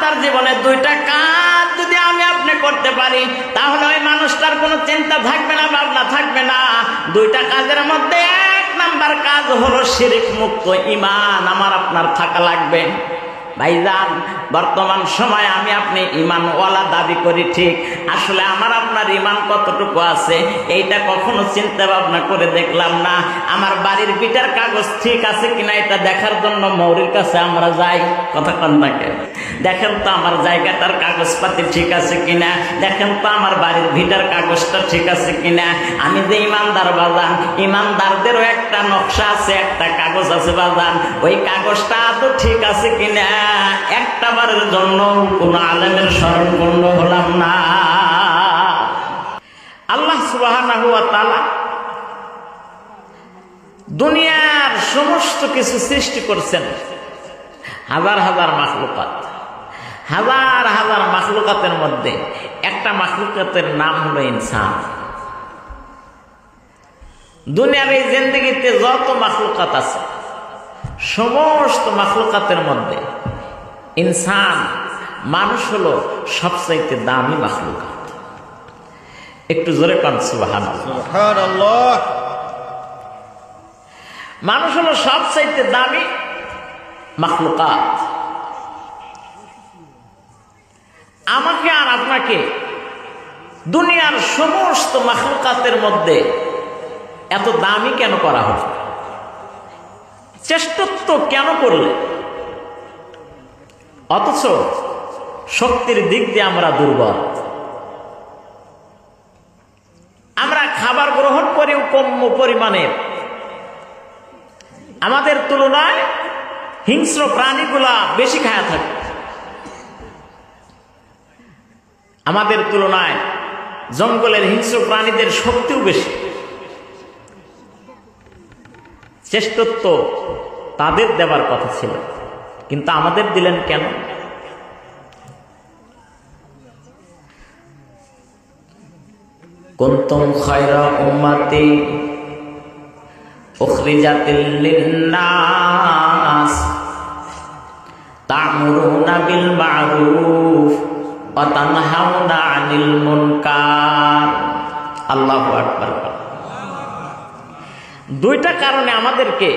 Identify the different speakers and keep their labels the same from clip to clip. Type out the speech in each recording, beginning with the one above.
Speaker 1: বান্দার জীবনে দুইটা কাজ যদি আমি আপনি করতে পারি, তাহলে ওই মানুষটার কোনো চিন্তা থাকবে না, ভাবনা থাকবে না। দুইটা কাজের মধ্যে এক নাম্বার কাজ হলো শিরক মুক্ত ঈমান আমার আপনার থাকা লাগবে। ভাইজান, বর্তমান সময়ে আমি আপনি ঈমানওয়ালা দাবি করি ঠিক, আসলে আমার আপনার ঈমান কতটুকু আছে এইটা কখনো চিন্তা ভাবনা করে দেখলাম না। আমার বাড়ির ভিটার কাগজ ঠিক আছে কিনা এটা দেখার জন্য মৌরির কাছে আমরা যাই, কথা কোন থাকে, দেখেন তো আমার জায়গাটার কাগজপাতি ঠিক আছে কিনা, দেখেন তো আমার বাড়ির ভিটার কাগজটা ঠিক আছে কিনা। আমি যে ইমানদার বাজান, ইমানদারদেরও একটা নকশা আছে, একটা কাগজ আছে বাজান, ওই কাগজটা তো ঠিক আছে কিনা একটা বারের জন্য কোন আলেমের শরণ পূর্ণ হলাম না। আল্লাহ সুবহানাহু ওয়া তাআলা দুনিয়ার সমস্ত কিছু সৃষ্টি করছেন, হাজার হাজার মাখলুকাত, হাজার হাজার মাখলুকাতের মধ্যে একটা মাখলুকাতের নাম হলো ইনসান। দুনিয়ার এই জিন্দেগিতে যত মাখলুকাত আছে সমস্ত মাখলুকাতের মধ্যে ইনসান, মানুষ হলো সবচাইতে দামি মাখলুকাত। একটু জোরে কান সুবহানাল্লাহ।
Speaker 2: সুবহানাল্লাহ।
Speaker 1: মানুষ হলো সবচাইতে দামি মাখলুকাত। আমাকে আর আপনাকে দুনিয়ার সমস্ত মাখলুকাতের মধ্যে এত দামি কেন করা হলো? শ্রেষ্ঠত্ব কেন করলে? অথচ শক্তির দিক দিয়ে আমরা দুর্বল। আমরা খাবার গ্রহণ করেও কম পরিমাণের, আমাদের তুলনায় হিংস্র প্রাণীগুলা বেশি খায়া থাকে, আমাদের তুলনায় জঙ্গলের হিংস্র প্রাণীদের শক্তিও বেশি। শ্রেষ্ঠত্ব তাদের দেবার কথা ছিল, কিন্তু আমাদের দিলেন কেন? কুনতুম খায়রা উম্মাতি উখরিজাতিল লিন্নাস তা'মুরুনা বিল মা'রুফ ওয়া তানহাউনা আনিল মুনকার। আল্লাহু আকবার। দুইটা কারণে আমাদেরকে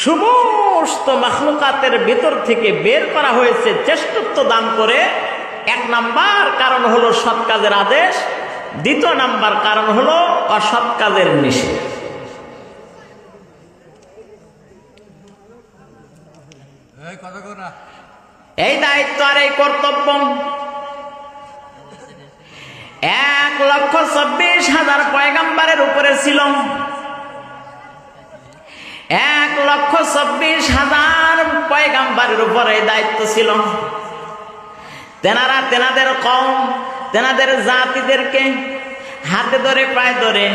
Speaker 1: সমস্ত মাখলুকাতের ভিতর থেকে বের করা হয়েছে শ্রেষ্ঠত্ব দান করে। এক নাম্বার কারণ হলো সৎ কাজের আদেশ, দ্বিতীয় নাম্বার কারণ হলো অসৎ কাজের নিষেধ। এই দায়িত্ব আর এই কর্তব্য 1,26,000 পয়গাম্বরের উপরে ছিল। 1,26,000 পয়গাম্বরের উপরে দায়িত্ব ছিল। তেনারা তেনাদের কওম, তেনাদের জাতিদেরকে হাতে ধরে পায়ে ধরে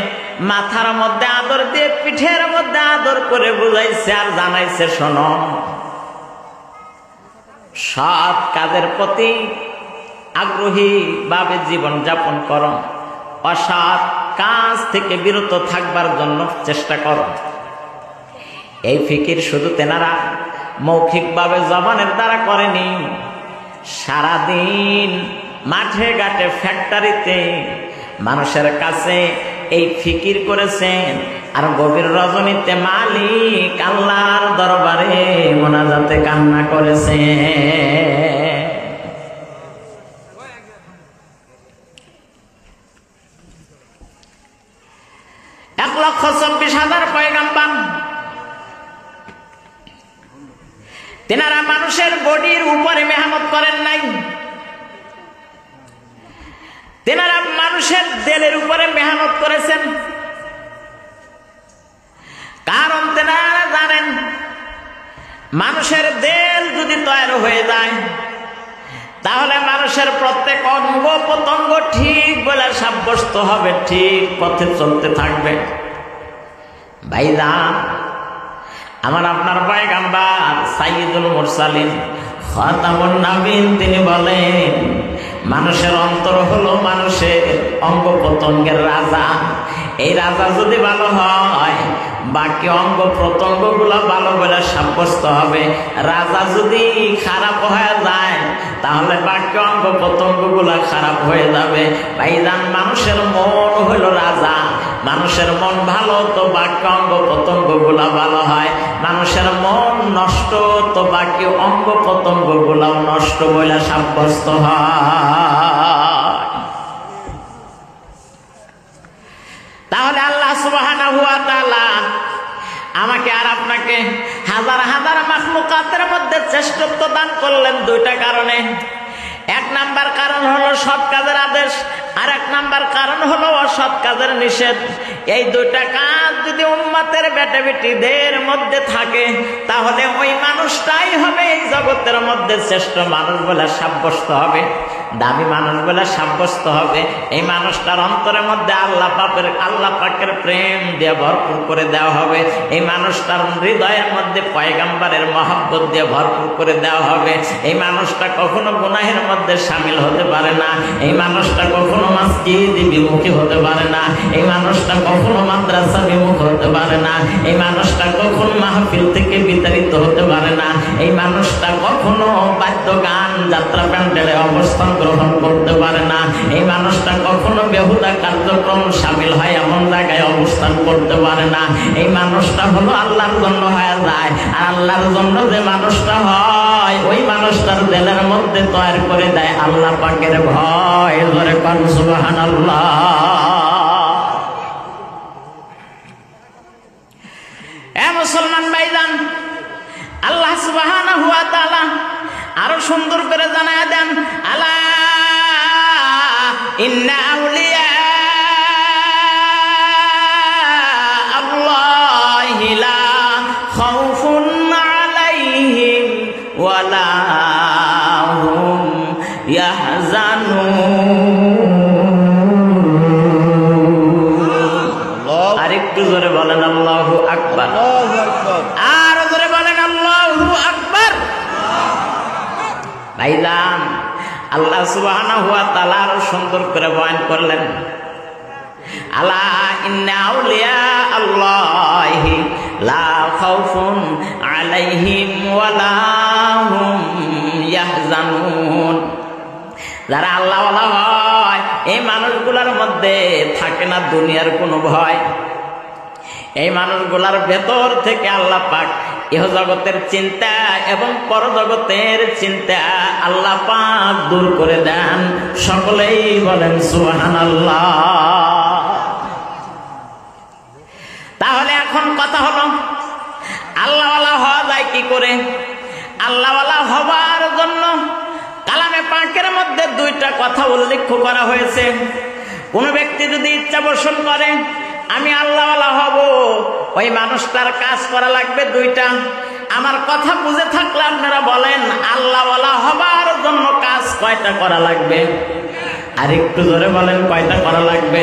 Speaker 1: মাথার মধ্যে আদর দিয়ে পিঠের মধ্যে আদর করে বুঝাইছে আর জানাইছে, শোনো, সৎ কাজের প্রতি আগ্রহী ভাবে জীবন যাপন করো, অসৎ কাজ থেকে বিরত থাকবার জন্য চেষ্টা করো। এই ফিকির শুধু তেনারা মৌখিকভাবে জবানের দ্বারা করেনি, সারাদিন মাঠে ঘাটে ফ্যাক্টরিতে মানুষের কাছে এই ফিকির করেছেন, আর গভীর রজনীতে মালিক আল্লাহর দরবারে মোনাজাতে কান্না করেছেন। 1,26,000 পয়গাম্বর, তেনারা মানুষের বডির উপরে মেহনত করেন নাই, তেনারা মানুষের দেলের উপরে মেহনত করেছেন। কারণ তেনারা জানেন মানুষের দেল যদি তৈরি হয়ে যায় তাহলে মানুষের প্রত্যেক অঙ্গ প্রত্যঙ্গ ঠিক বলে সাব্যস্ত হবে, ঠিক পথে চলতে থাকবে। ভাইজান, আমার আপনার পয়গাম্বর সাইয়্যিদুল মুরসালিন খাতামুন নবীন, তিনি বলেন মানুষের অন্তর হলো মানুষের অঙ্গ প্রত্যঙ্গের রাজা। এই রাজা যদি ভালো হয় বাকি অঙ্গ প্রত্যঙ্গ গুলো ভালো বলে সাব্যস্ত হবে। রাজা যদি খারাপ হয়ে যায় তাহলে বাক্য অঙ্গ প্রত্যঙ্গ গুলা খারাপ হয়ে যাবে। ভাইজান, মানুষের মন হইল রাজা, মানুষের মন ভালো তো বাক্য অঙ্গ প্রত্যঙ্গ গুলা ভালো হয়, মানুষের মন নষ্ট তো বাক্য অঙ্গ প্রত্যঙ্গ গুলাও নষ্ট বলে সাব্যস্ত হয়। তাহলে আল্লাহ সুবহানাহু ওয়া তাআলা আমাকে আর আপনাকে হাজার হাজার মাখলুকাতের মধ্যে শ্রেষ্ঠত্ব দান করলেন দুইটা কারণে। এক নাম্বার কারণ হলো সৎ কাজের আদেশ, আর এক নাম্বার কারণ হলো অসৎ কাজের নিষেধ। এই দুইটা কাজ যদি উম্মতের বেটা বেটিদের মধ্যে থাকে তাহলে ওই মানুষটাই হবে এই জগতের মধ্যে শ্রেষ্ঠ মানুষ বলে সাব্যস্ত হবে, দামি মানুষ বলে সাব্যস্ত হবে। এই মানুষটার অন্তরের মধ্যে আল্লাহ পাকের প্রেম দিয়ে ভরপুর করে দেওয়া হবে। এই মানুষটার হৃদয়ের মধ্যে পয়গম্বরের মহব্বত দিয়ে ভরপুর করে দেওয়া হবে। এই মানুষটা কখনো গুনাহের মধ্যে শামিল হতে পারে না, এই মানুষটা কখনো মসজিদ বিমুখী হতে পারে না, এই মানুষটা কখনো মাদ্রাসা বিমুখ হতে পারে না, এই মানুষটা কখনো মাহফিল থেকে বিতাড়িত হতে পারে না, এই মানুষটা কখনো বাদ্য গান যাত্রা প্যান্ডেলে অবস্থান গ্রহণ করতে পারে না, এই মানুষটা কখনো বেহুদা কার্যক্রম শামিল হয় এমন জায়গায় অবস্থান করতে পারে না। এই মানুষটা হলো আল্লাহর জন্য হয়ে যায়, আর আল্লাহর জন্য যে মানুষটা হয় ওই মানুষটার দিলের মধ্যে তৈরি করে দেয় আল্লাহ পাকের ভয়। ধরে কোন সুবহানাল্লাহ। এ মুসলমান ভাইজান, আল্লাহ সুবহানাহু ওয়া তাআলা আরো সুন্দর করে জানায় দেন, আলা ইন্না আউলিয়া আল্লাহি লা খাউফুন আলাইহিম ওয়ালা হুম ইয়াহজানুন। আরেকটু জোরে বলেন আল্লাহু আকবার, আর জোরে বলেন আল্লাহু আকবার। ভাইজান, আল্লাহ সুবহানাহু ওয়া তাআলা আরো সুন্দর করে বয়ান করলেন, আলা ইন্না আউলিয়া আল্লাহি লা খাউফুন আলাইহিম ওয়ালা হুম ইয়াহজানুন। যারা আল্লাহওয়ালা হয় এই মানুষগুলোর মধ্যে থাকে না দুনিয়ার কোনো ভয়। এই মানুষগুলার ভেতর থেকে আল্লাহ পাক ইহ জগতের চিন্তা এবং পরজগতের চিন্তা আল্লাহ পাক দূর করে দেন। সকলেই বলেন সুবহানাল্লাহ। তাহলে এখন কথা হলো, আল্লাহওয়ালা হওয়া যায় কি করে? আল্লাহওয়ালা হওয়ার জন্য কালামে পাকের মধ্যে দুইটা কথা উল্লেখ করা হয়েছে। কোন ব্যক্তি যদি ইচ্ছা পোষণ করে আমি আল্লাহওয়ালা হব, ওই মানুষটার কাজ করা লাগবে দুইটা। আমার কথা বুঝে থাকলে আপনারা বলেন, আল্লাহওয়ালা হবার জন্য কাজ কয়টা করা লাগবে? আর একটু জোরে বলেন, কয়টা করা লাগবে?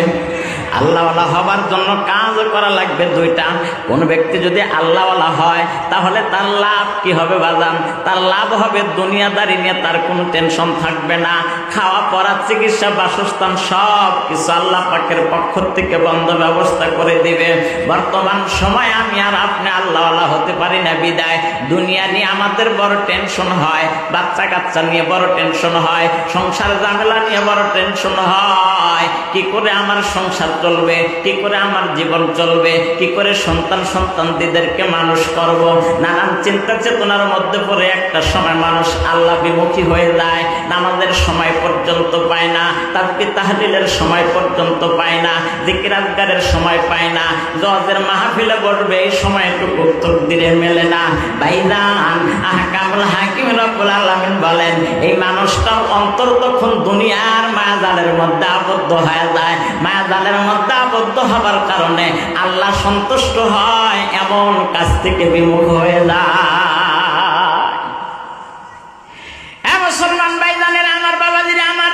Speaker 1: আল্লাহওয়ালা হবার জন্য কাজ করা লাগবে দুইটা। কোন ব্যক্তি যদি আল্লাহওয়ালা হয় তাহলে তার লাভ কি হবে বাজান? তার লাভ হবে দুনিয়াদারি নিয়ে তার কোনো টেনশন থাকবে না। খাওয়া পড়া চিকিৎসা বাসস্থান সব কিছু আল্লাহ পাকের পক্ষ থেকে বন্ধ ব্যবস্থা করে দিবে। বর্তমান সময় আমি আর আপনি আল্লাহওয়ালা হতে পারি না বিদায় দুনিয়া নিয়ে আমাদের বড় টেনশন হয়, বাচ্চা কাচ্চা নিয়ে বড় টেনশন হয়, সংসার ঝামেলা নিয়ে বড় টেনশন হয়। কি করে আমার সংসার চলবে, কি করে আমার জীবন চলবে, কি করে সন্তানদেরকে মানুষ করব, নানান চিন্তা চেতনার মধ্যে পড়ে একটা সময় মানুষ আল্লাহ বিমুখী হয়ে যায়। নামাজের সময় পর্যন্ত পায় না, তাসবিহ তাহলিলের সময় পর্যন্ত পায় না, জিকির আজকারের সময় পায় না, ওয়াজের মাহফিলে বসবে এই সময়টুকু তকদিরে মেলে না। ভাইজান, আহকামুল হাকিম রব্বুল আলামিন বলেন, এই মানুষটার অন্তর তখন দুনিয়ার মায়াজালের মধ্যে আবদ্ধ হয়ে যায়। মায়াজালের মধ্যে আবদ্ধ হবার কারণে আল্লাহ সন্তুষ্ট হয়, এমন কাজ থেকে বিমুখ হয়ে যায়। মুসলমান ভাইজানেরা আমার, বাবাজিরা আমার,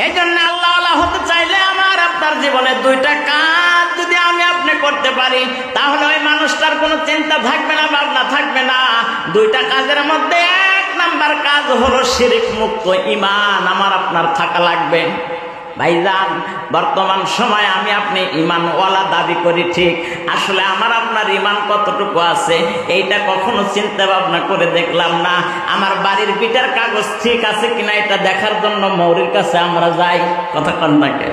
Speaker 1: এই জন্য আল্লাহওয়ালা হতে চাইলে আমার আপনার জীবনে দুইটা কাজ যদি আমি আপনি করতে পারি তাহলে ওই মানুষটার কোনো চিন্তা থাকবে না, ভাবনা থাকবে না। দুইটা কাজের মধ্যে এক নাম্বার কাজ হলো শিরক মুক্ত ঈমান আমার আপনার থাকা লাগবে। ভাইজান, বর্তমান সময়ে আমি আপনি ঈমানওয়ালা দাবি করি ঠিক, আসলে আমার আপনার ঈমান কতটুকু আছে এইটা কখনো চিন্তা ভাবনা করে দেখলাম না। আমার বাড়ির বিটার কাগজ ঠিক আছে কিনা এটা দেখার জন্য মৌরির কাছে আমরা যাই, কথা কন্যাকে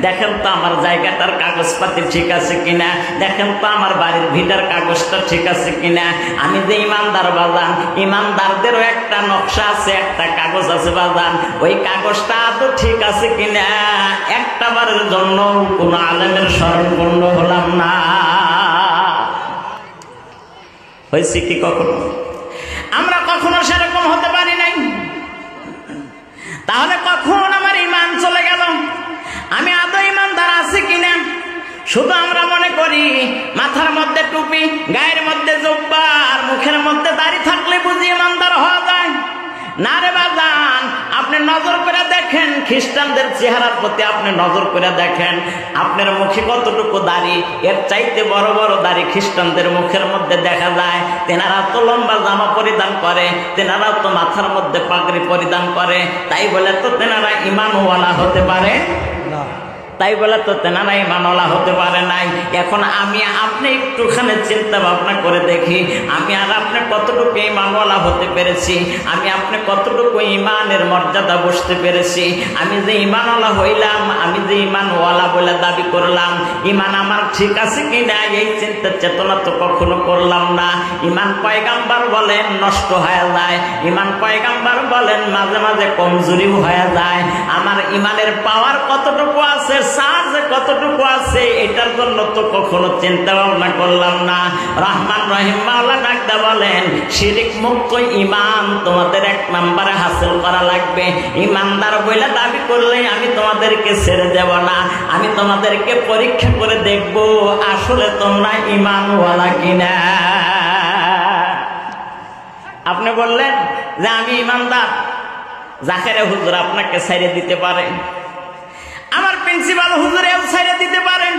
Speaker 1: দেখেন তো আমার জায়গাটার কাগজপাতি ঠিক আছে কিনা, দেখেন তো আমার বাড়ির ভিটার কাগজটা ঠিক আছে কিনা। আমি যে ইমানদার বাজান, ইমানদারদেরও একটা নকশা আছে, একটা কাগজ আছে বাজান, ওই কাগজটা তো ঠিক আছে কিনা একটা বারের জন্য কোন আলেমের শরণাপন্ন হলাম না। হয়েছে কি কখনো? আমরা কখনো সেরকম হতে পারি নাই। তাহলে কখন আমার ঈমান চলে গেল? আমি আদৌ ঈমানদার আছি কিনা? শুধু আমরা মনে করি মাথার মধ্যে টুপি, গায়ের মধ্যে জুব্বা আর মুখের মধ্যে দাড়ি থাকলে বুঝি ঈমানদার হওয়া যায়। না রে বাজান, আপনি নজর করে দেখেন খ্রিস্টানদের চেহারার প্রতি, আপনি নজর করে দেখেন আপনার মুখে কতটুকু দাড়ি, এর চাইতে বড় বড় দাড়ি খ্রিস্টানদের মুখের মধ্যে দেখা যায়। তেনারা তো লম্বা জামা পরিধান করে, তেনারাও তো মাথার মধ্যে পাগড়ি পরিধান করে, তাই বলে তো তেনারা ঈমানওয়ালা হতে পারে না, তাই বলে তো তেনারা ঈমানওয়ালা হতে পারে নাই। এখন আমি আপনি একটুখানি চিন্তা ভাবনা করে দেখি, আমি আর আপনি কতটুকু ঈমানওয়ালা হতে পেরেছি, আমি আপনি কতটুকু ঈমানের মর্যাদা বসতে পেরেছি। আমি যে ঈমানওয়ালা হইলাম, আমি যে ঈমানওয়ালা বলে দাবি করলাম, ঈমান আমার ঠিক আছে কিনা এই চিন্তা চেতনা তো কখনো করলাম না। ঈমান পয়গাম্বর বলেন নষ্ট হয়ে যায়, ঈমান পয়গাম্বর বলেন মাঝে মাঝে কমজোরিও হয়ে যায়। আমার ঈমানের পাওয়ার কতটুকু আছে, চার্জ কতটুকু আছে, এটার জন্য তো কখনো চিন্তা ভাবনা করলাম না। রহমান রহিম মাওলা ডাকদা বলেন শিরিক মুক্ত ঈমান তোমাদের 1 নম্বরে হাসিল করা লাগবে। ঈমানদার বলে দাবি করলে আমি তোমাদেরকে ছেড়ে দেব না, আমি তোমাদেরকে পরীক্ষা করে দেখব আসলে তোমরা ঈমানওয়ালা কিনা। আপনি বললেন যে আমি ঈমানদার, জাকেরে হুজুর আপনাকে ছেড়ে দিতে পারে, আমার প্রিন্সিপাল হুজুরেও ছেড়ে দিতে পারেন,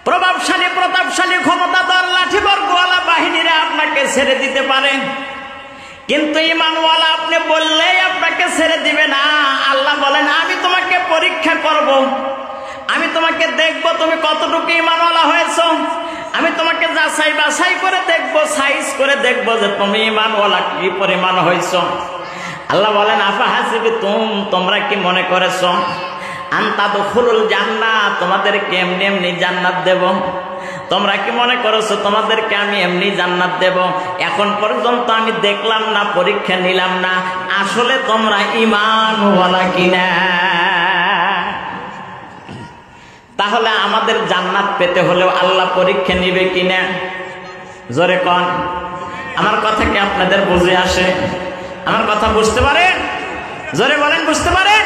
Speaker 1: প্রভাবশালী প্রতাপশালী ক্ষমতাধর লাঠিবর্গওয়ালা বাহিনীরা আপনাকে ছেড়ে দিতে পারে, কিন্তু ঈমানওয়ালা আপনি বললেই আপনাকে ছেড়ে দিবে না। আল্লাহ বলেন আমি তোমাকে পরীক্ষা করব, আমি তোমাকে দেখব তুমি কতটুকু ঈমানওয়ালা হয়েছো, আমি তোমাকে যাচাই বাছাই করে দেখব, সাইজ করে দেখব যে তুমি ঈমানওয়ালা কি পরিমাণ হয়েছো। আল্লাহ বলেন আফা হাসিবতুম, তোমরা কি মনে করেছো আনতাদখুলুল জান্নাত, তোমাদেরকে এমনি এমনি জান্নাত দেব? তোমরা কি মনে করেছো তোমাদেরকে আমি এমনি জান্নাত দেব? এখন পর্যন্ত আমি দেখলাম না, পরীক্ষা নিলাম না আসলে তোমরা ঈমানওয়ালা কিনা। তাহলে আমাদের জান্নাত পেতে হলেও আল্লাহ পরীক্ষা নিবে কিনা? জোরে কোন, আমার কথা কি আপনাদের বুঝে আসে? আমার কথা বুঝতে পারেন? জোরে বলেন, বুঝতে পারেন?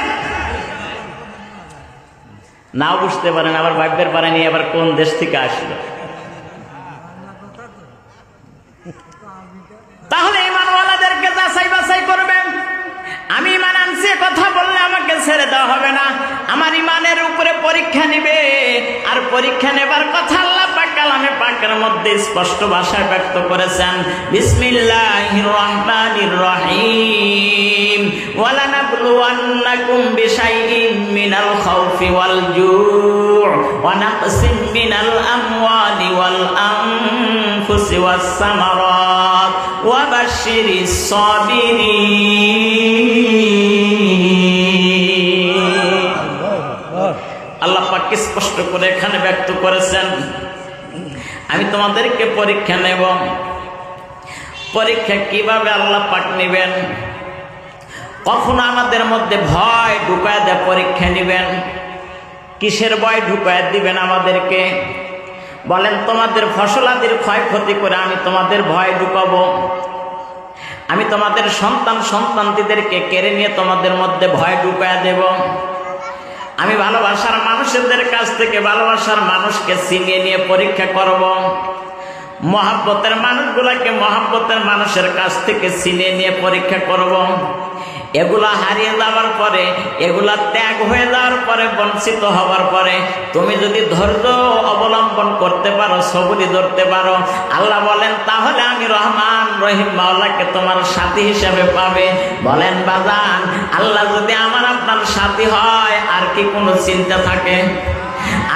Speaker 1: নাও বুঝতে পারেন, আবার ভাবতে পারেনি আবার কোন দেশ থেকে আসলো। তাহলে ঈমানওয়ালাদেরকে যাচাই বাছাই করবেন। আমি ঈমান আনছি কথা বললে আমাকে ছেড়ে দেওয়া হবে না, আমার ঈমানের উপরে পরীক্ষা নিবে। আর পরীক্ষা নেবার কথা আল্লাহ পাক কালামে পাকের মধ্যে স্পষ্ট ভাষায় ব্যক্ত করেছেন, বিসমিল্লাহির রহমানির রহিম, ওয়ালানাবলুওয়ান্নাকুম বিশাইইম মিনাল খাউফি ওয়াল জু' ওয়া নাকসিম মিনাল আমওয়ালি ওয়াল আনফুসি ওয়াস সামারাত ওয়া বাশশিরিস সাবিরিন। আল্লাহ পাক স্পষ্ট করে এখানে ব্যক্ত করেছেন আমি তোমাদেরকে পরীক্ষা নেব। পরীক্ষা কিভাবে আল্লাহ পাক নেবেন? কখনো আমাদের মধ্যে ভয় ঢুকায় দেয় পরীক্ষা নেবেন। কিসের ভয় ঢুকায় দিবেন আমাদেরকে? বলেন তোমাদের ফসলাদির ক্ষয়ক্ষতি করে আমি তোমাদের ভয় ঢুকাবো? আমি তোমাদের সন্তান সন্তানদেরকে কেড়ে নিয়ে তোমাদের মধ্যে ভয় ঢুকায় দেব? আমি ভালোবাসার মানুষদের কাছ থেকে ভালোবাসার মানুষকে ছিনিয়ে নিয়ে পরীক্ষা করব? মহব্বতের মানুষগুলাকে মহব্বতের মানুষের কাছ থেকে ছিনিয়ে নিয়ে পরীক্ষা করব? এগুলা হারিয়ে যাওয়ার পরে, এগুলা ত্যাগ হয়ে যাওয়ার পরে, বঞ্চিত হওয়ার পরে তুমি যদি ধৈর্য অবলম্বন করতে পারো, সবুরি ধরতে পারো, আল্লাহ বলেন তাহলে আমি রহমান রহিম মাওলাকে তোমার সাথী হিসেবে পাবে। বলেন বাজান, আল্লাহ যদি আমার আপনার সাথী হয় আর কি কোনো চিন্তা থাকে?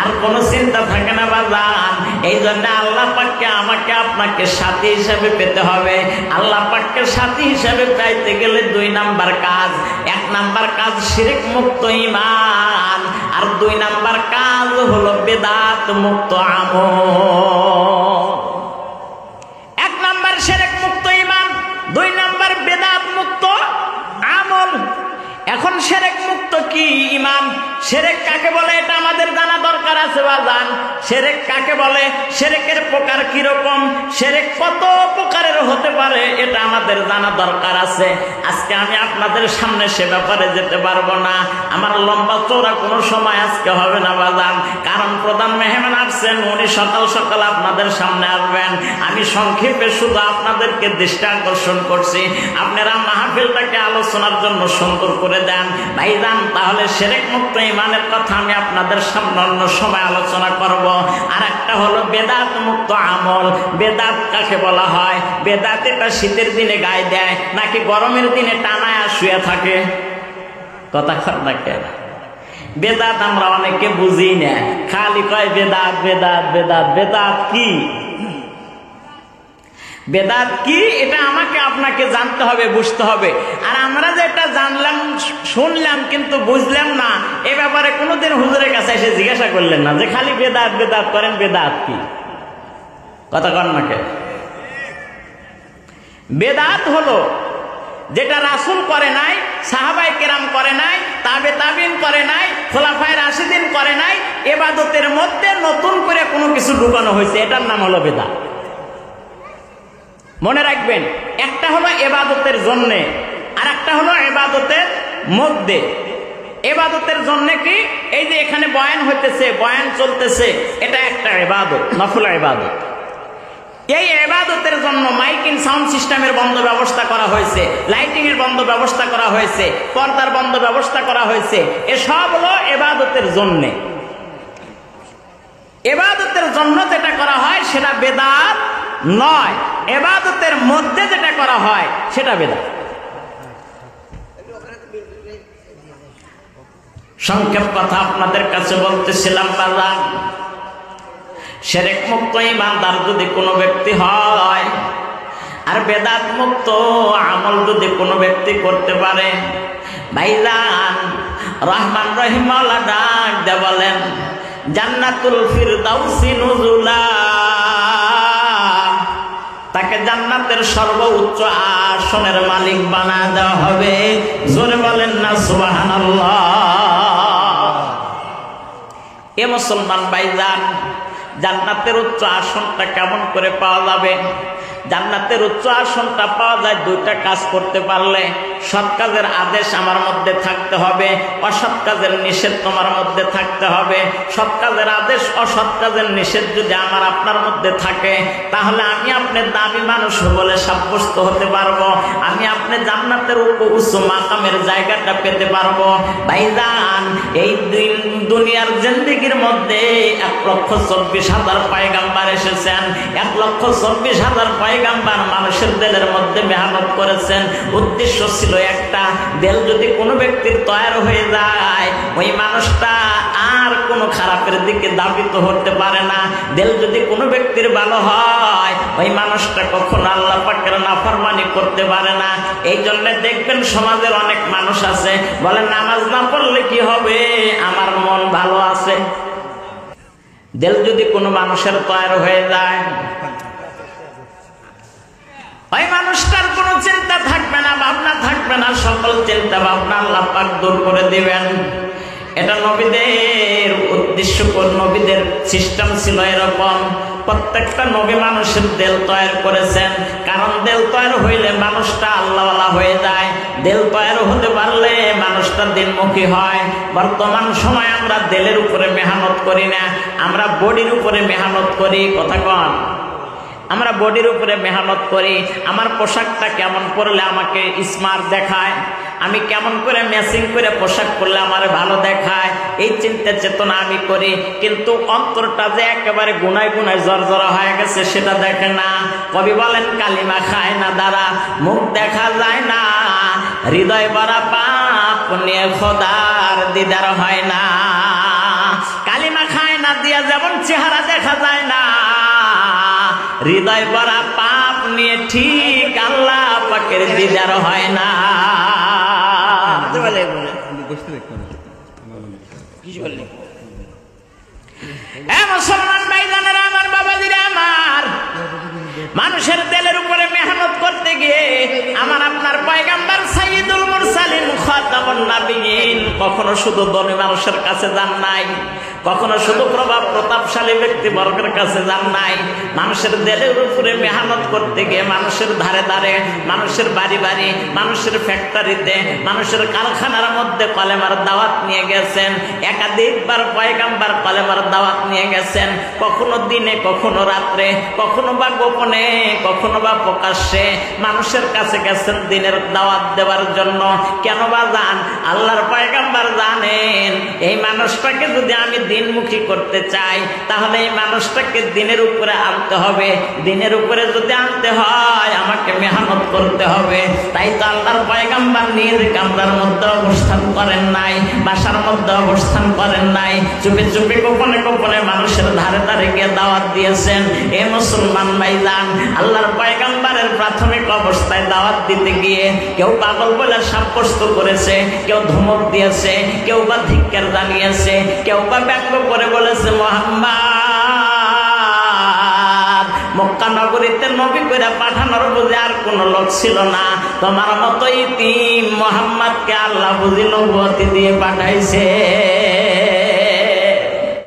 Speaker 1: আর কোনো চিন্তা থাকে না বাজান। এই জন্য আল্লাহ পাককে আমাকে আপনাকে সাথী হিসেবে পেতে হবে। আল্লাহ পাককে সাথী হিসেবে পাইতে গেলে 2 নাম্বার কাজ। 1 নাম্বার কাজ শিরক মুক্ত ঈমান, আর 2 নাম্বার কাজ হলো বেদাত মুক্ত আমল। 1 নাম্বার শিরক মুক্ত ঈমান, 2 নাম্বার বেদাত মুক্ত আমল। এখন শিরক মুক্ত কি ঈমান? শিরক কাকে বলে এটা আমাদের জানা দরকার আছে বাজান। শিরক কাকে বলে, শিরকের প্রকার কি রকম, শিরক কত প্রকারের হতে পারে এটা আমাদের জানা দরকার আছে। আজকে আমি আপনাদের সামনে সে ব্যাপারে যেতে পারবো না, আমার লম্বা চওড়া কোনো সময় আজকে হবে না বাজান, কারণ প্রধান মেহমান আসছেন, উনি সকাল সকাল আপনাদের সামনে আসবেন। আমি সংক্ষেপে শুধু আপনাদেরকে দৃষ্টি আকর্ষণ করছি, আপনারা মাহফিলটাকে আলোচনার জন্য সুন্দর করে দেন ভাইজান। তাহলে শিরক মুক্ত ঈমানের কথা আমি আপনাদের সামনে অন্য সময় আলোচনা করব। আর একটা হলো বেদাত মুক্ত আমল। বেদাত কাকে বলা হয়? বেদাত এটা শীতের দিনে গায়ে দেয় নাকি গরমের দিনে টানায় শুয়ে থাকে? কথা কর না কেন? বেদাত আমরা অনেকে বুঝি না, খালি কয় বেদাত বেদাত বেদাত। বেদাত কি? বেদাত কি এটা আমাকে আপনাকে জানতে হবে, বুঝতে হবে। আর আমরা যেটা জানলাম শুনলাম কিন্তু বুঝলাম না, এ ব্যাপারে কোনোদিন হুজুরের কাছে এসে জিজ্ঞাসা করলেন না যে খালি বেদাত বেদাত করেন, বেদাত কি? কথা কন না কে? বেদাত হলো যেটা রাসূল করে নাই, সাহাবায়ে কেরাম করে নাই, তাবে তাবিন করে নাই, খোলাফায়ে রাশিদিন করে নাই, ইবাদতের মধ্যে নতুন করে কোনো কিছু ঢুকানো হয়েছে, এটার নাম হলো বেদাত। মনে রাখবেন, একটা হলো ইবাদতের জন্য, আর একটা হলো ইবাদতের মধ্যে। ইবাদতের জন্য কি? এই যে এখানে বয়ান হইতেছে, বয়ান চলতেছে, এটা একটা ইবাদত, নফল ইবাদত। এই ইবাদতের জন্য মাইকিং সাউন্ড সিস্টেমের বন্ধ ব্যবস্থা করা হয়েছে, লাইটিং এর বন্ধ ব্যবস্থা করা হয়েছে, পর্দার বন্ধ ব্যবস্থা করা হয়েছে। এসব হলো ইবাদতের জন্য। ইবাদতের জন্য যেটা করা হয় সেটা বেদাত নয়, ইবাদতের মধ্যে যেটা করা হয় সেটা বেদাত। সংক্ষেপ কথা আপনাদের কাছে বলতেছিলাম বাজান, শিরক মুক্ত ঈমানদার যদি কোনো ব্যক্তি হয় আর বেদাত মুক্ত আমল যদি কোনো ব্যক্তি করতে পারে, ভাইজান রহমান রহিম আল্লাহ ডাক দিয়ে বলেন জান্নাতুল ফিরদাউসি নুজুলা, তাকে জান্নাতের সর্বোচ্চ আসনের মালিক বানায় দেওয়া হবে। জোরে বলেন না সুবহানাল্লাহ। এ মুসলমান ভাইজান, জান্নাতের উচ্চ আসনটা কেমন করে পাওয়া যাবে? জান্নাতের উচ্চ আসনটা পাওয়া যায় 2টা কাজ করতে পারলে। সৎ কাজের আদেশ আমার মধ্যে থাকতে হবে, অসৎ কাজের নিষেধ তোমার মধ্যে থাকতে হবে। সৎ কাজের আদেশ, অসৎ কাজের নিষেধ যদি আমার আপনার মধ্যে থাকে, তাহলে আমি আপনি দামি মানুষ বলে সাব্যস্ত হতে পারবো, আমি আপনি জান্নাতের উচ্চ মাকামের জায়গাটা পেতে পারবো। ভাইজান, এই দুনিয়ার জিন্দেগির মধ্যে 1,24,000 পয়গাম্বার এসেছেন, 1,24,000 পয়গাম্বার মানুষের দিলের মধ্যে মেহনত করেছেন। উদ্দেশ্য ছিল একটা, দিল যদি কোনো ব্যক্তির তৈরি হয়ে যায়, ওই মানুষটা আর কোনো খারাপের দিকে ধাবিত হতে পারে না। দিল যদি কোনো ব্যক্তির ভালো হয়, ওই মানুষটা কখনো আল্লাহ পাকের নাফরমানি করতে পারে না। এই জন্য দেখবেন সমাজের অনেক মানুষ আছে বলে নামাজ না পড়লে কি হবে, আমার মন ভালো আছে। দিল যদি কোনো মানুষের তৈরি হয়ে যায়, ওই মানুষটার কোনো চিন্তা থাকবে না, ভাবনা থাকবে না, সকল চিন্তা ভাবনা আল্লাহ পাক দূর করে দিবেন। এটা নবীদের উদ্দেশ্য, নবীদের সিস্টেম ছিল এরকম। প্রত্যেকটা নবী মানুষের দিল তৈরি করেছেন, কারণ দিল তৈরি হইলে মানুষটা আল্লাহওয়ালা হয়ে যায়। দিল তৈরি হতে পারলে মানুষটা দিনমুখী হয়। বর্তমান সময় আমরা দিলের উপরে মেহনত করি না, আমরা বডির উপরে মেহনত করি। কথা কন, আমরা বডির উপরে মেহনত করি। আমার পোশাকটা কেমন পরলে আমাকে স্মার্ট দেখায়, আমি কেমন করে ম্যাচিং করে পোশাক পরলে আমার ভালো দেখায়, এই চিন্তা চেতনা আমি করি। কিন্তু অন্তরটা যে একেবারে গুনায় গুনায় জর্জরা হয়ে গেছে সেটা দেখে না। কবি বলেন কালিমা খায় না দ্বারা মুখ দেখা যায় না, হৃদয় ভরা পাপ নিয়ে খোদার দিদার হয় না। কালিমা খায় না দিয়া যেমন চেহারা দেখা যায় না, হৃদয় ভরা পাপ নিয়ে ঠিক আল্লাহ পাকের দিদার হয় না। মুসলমান ভাইজানেরা আমার, বাবাজিরা আমার, মানুষের দিলের উপরে মেহনত করতে গিয়ে আমার আপনার পয়গাম্বর সাইয়্যিদুল মুরসালিন খাতামুন নবিয়্যিন কখনো শুধু ধনী মানুষের কাছে যান নাই, কখনো শুধু প্রভাব প্রতাপশালী ব্যক্তিবর্গের কাছে যান নাই। মানুষের দিলের উপরে মেহনত করতে গিয়ে মানুষের ধারে ধারে, মানুষের বাড়ি বাড়ি, মানুষের ফ্যাক্টরিতে, মানুষের কারখানার মধ্যে কলেমার দাওয়াত নিয়ে গেছেন। একাধিকবার পয়গাম্বর কলেমার দাওয়াত নিয়ে গেছেন, কখনো দিনে, কখনো রাত্রে, কখনো বা গোপনে, কখনো বা প্রকাশ্যে মানুষের কাছে গেছেন দিনের দাওয়াত দেওয়ার জন্য। কেন বা যান? আল্লাহর পয়গাম্বর জানেন এই মানুষটাকে যদি আমি দিনমুখী করতে চাই তাহলে এই মানুষটাকে দিনের উপরে আনতে হবে। দিনের উপরে যদি আনতে হয় আমাকে মেহনত করতে হবে। তাই তো আল্লাহর পয়গাম্বর নিজ কামরার মধ্যে অবস্থান করেন নাই, বাসার মধ্যে অবস্থান করেন নাই, চুপে চুপে গোপনে গোপনে মানুষের ধারে ধারে গিয়ে দাওয়াত দিয়েছেন। এ মুসলমান ভাইজান, আল্লাহর পয়গাম্বরের প্রাথমিক অবস্থায় দাওয়াত দিতে গিয়ে কেউ পাগল বলে সাব্যস্ত করেছে, কেউ ধমক দিয়েছে, কেউ বা ধিক্কার জানিয়েছে, কেউ বা ব্যঙ্গ করে বলেছে মুহাম্মদ মক্কা নগরীতে নবী করে পাঠানোর বুঝে আর কোন লোক ছিল না, তোমার মতো ইতিম মুহাম্মদকে আল্লাহ বুঝি নবুয়তি দিয়ে পাঠাইছে।